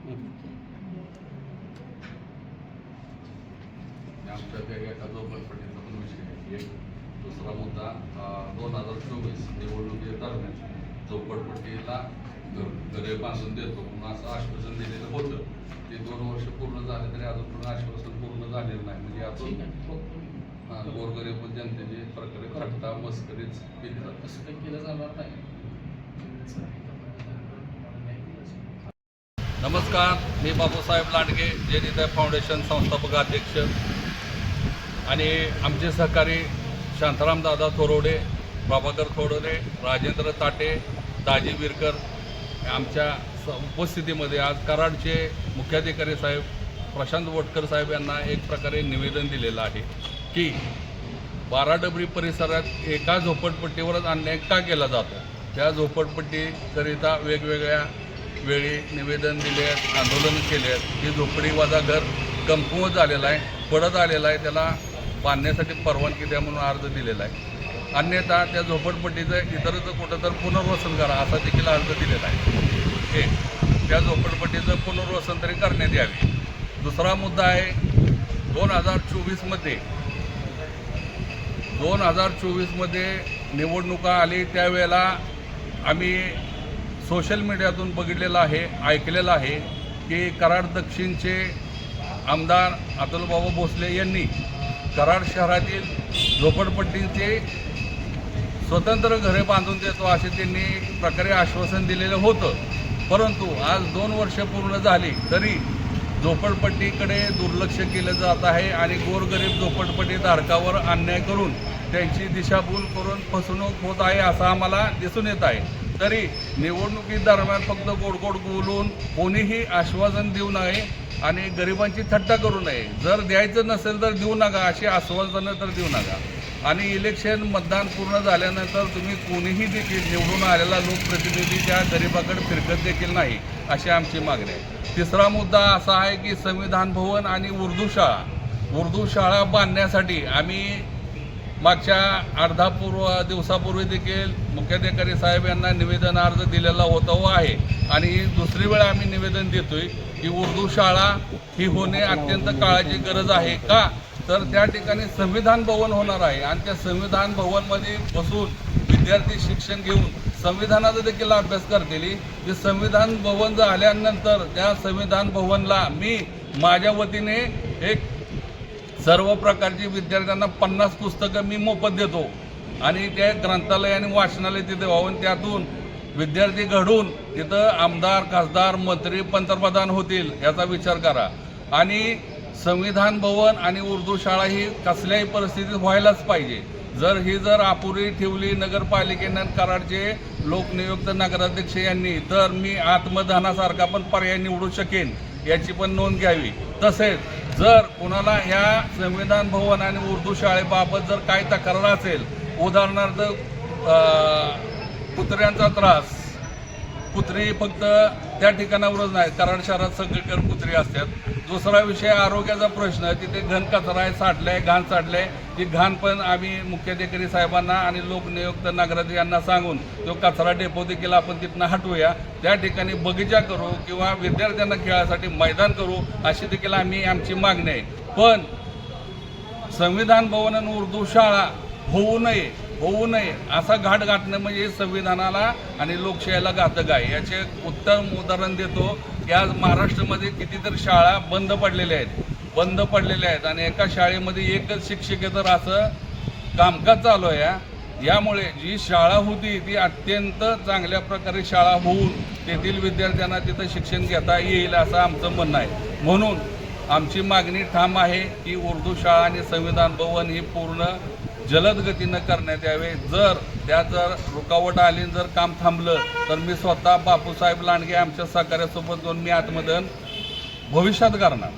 आमच्या त्या एका झोपडपट्टीचा पण विषय आहे. एक दुसरा मुद्दा 2024 निवडणुकी दरम्यान झोपडपट्टीला घरे बांधून देतो म्हणून असं आश्वासन दिलेलं होतं. ते 2 वर्ष पूर्ण झाले तरी अजून पण आश्वासन पूर्ण झालेलं नाही. म्हणजे आपण गोरगरीब जनतेचे प्रकारे खटता मस्करीच केली जाते. असं काही केलं जाणार नाही. नमस्कार, मी बापूसाहेब लांडगे, जयनिताई फाउंडेशन संस्थापक अध्यक्ष आणि आमचे सहकारी शांताराम दादा थोरवडे, प्रभाकर थोरवडे, राजेंद्र ताटे, दाजी विरकर आमच्या उपस्थितीमध्ये आज कराडचे मुख्याधिकारी साहेब प्रशांत वटकर साहेब यांना एक प्रकारे निवेदन दिलेलं आहे की 12 डबरी परिसरात एका झोपडपट्टीवरच अन्याय का केला जातो. त्या झोपडपट्टीकरिता वेगवेगळ्या वेळी निवेदन दिले आहेत, आंदोलन केले आहेत. ही झोपडी वजा घर कमकुवत झालेलं आहे, पडत आलेलं आहे, त्याला बांधण्यासाठी परवानगी द्या म्हणून अर्ज दिलेला आहे. अन्यथा त्या झोपडपट्टीचं इतरच कुठं तर पुनर्वसन करा असा देखील अर्ज दिलेला आहे. त्या झोपडपट्टीचं पुनर्वसन तरी करण्यात यावे. दुसरा मुद्दा आहे 2024मध्ये निवडणुका आली त्यावेळेला आम्ही सोशल मीडियातून बघितलेलं आहे, ऐकलेलं आहे की कराड दक्षिणचे आमदार अतुलबाबा भोसले यांनी कराड शहरातील झोपडपट्टींचे स्वतंत्र घरे बांधून देतो असे त्यांनी प्रकारे आश्वासन दिलेलं होतं. परंतु आज 2 वर्ष पूर्ण झाली तरी झोपडपट्टीकडे दुर्लक्ष केलं जात आहे आणि गोरगरीब झोपडपट्टी धारकावर अन्याय करून त्यांची दिशाभूल करून फसवणूक होत आहे असं आम्हाला दिसून येत आहे. तरी निवडणुकीदरम्यान फक्त गोडगोड बोलून कोणीही आश्वासन देऊ नये आणि गरिबांची थट्टा करू नये. जर द्यायचं नसेल तर देऊ नका, अशी आश्वासनं तर देऊ नका. आणि इलेक्शन मतदान पूर्ण झाल्यानंतर तुम्ही कोणीही देखील निवडून आलेला लोकप्रतिनिधी त्या गरिबाकडे फिरकत देखील नाही अशी आमची मागणी आहे. तिसरा मुद्दा असा आहे की संविधान भवन आणि उर्दू शाळा बांधण्यासाठी आम्ही मागच्या अर्धा दिवसापूर्वी देखील मुख्याधिकारी साहेब यांना निवेदन अर्ज दिलेला होता व आहे. आणि दुसरी वेळ आम्ही निवेदन देतोय की उर्दू शाळा ही होणे अत्यंत काळाची गरज आहे. का तर त्या ठिकाणी संविधान भवन होणार आहे आणि त्या संविधान भवनमध्ये बसून विद्यार्थी शिक्षण घेऊन संविधानाचा देखील अभ्यास करतील. जे संविधान भवन झाल्यानंतर त्या संविधान भवनला मी माझ्या वतीने एक सर्व प्रकारची विद्यार्थ्यांना 50 पुस्तकं मी मोफत देतो आणि ते ग्रंथालय आणि वाचनालय तिथे व्हावं. त्यातून विद्यार्थी घडून तिथं आमदार, खासदार, मंत्री, पंतप्रधान होतील याचा विचार करा. आणि संविधान भवन आणि उर्दू शाळा ही कसल्याही परिस्थितीत व्हायलाच पाहिजे. जर अपुरी ठेवली नगरपालिकेनं कराडचे लोकनियुक्त नगराध्यक्ष यांनी तर मी आत्मदानासारखा पण पर्याय निवडू शकेन याची पण नोंद घ्यावी. तसेच जर कोणाला ह्या संविधान भवन आणि उर्दू शाळेबाबत जर काही तक्रार असेल, उदाहरणार्थ कुत्र्यांचा त्रास, कुत्री फक्त त्या ठिकाणावरच नाही, कराड शहरात सगळीकडे कुत्री असतात. दुसरा विषय आरोग्याचा प्रश्न, तिथे घन कचरा आहे, साठलाय, घाण साठलाय. ती घाण पण आम्ही मुख्याधिकारी साहेबांना आणि लोकनियुक्त नगराध्यक्ष यांना सांगून तो कचरा डेपो देखील आपण तिथनं हटवूया. त्या ठिकाणी बगीचा करू किंवा विद्यार्थ्यांना खेळासाठी मैदान करू अशी देखील आमची मागणी आहे. पण संविधान भवन आणि उर्दू शाळा होऊ नये असा घाट गाठणं म्हणजे संविधानाला आणि लोकशाहीला घातक आहे. याचे उत्तम उदाहरण देतो की आज महाराष्ट्रामध्ये कितीतरी शाळा बंद पडलेल्या आहेत आणि एका शाळेमध्ये एकच शिक्षकेतर असं कामकाज चालू आहे. यामुळे जी शाळा होती ती अत्यंत चांगल्या प्रकारे शाळा होऊन तेथील विद्यार्थ्यांना तिथं शिक्षण घेता येईल असं आमचं म्हणणं आहे. म्हणून आमची मागणी ठाम आहे की उर्दू शाळा आणि संविधान भवन ही पूर्ण जलद गतीनं करण्यात यावे. जर रुकावट आली, जर काम थांबलं तर मी स्वतः बापूसाहेब लांडगे आमच्या सहकार्यासोबत मी आत्मदान भविष्यात करणार.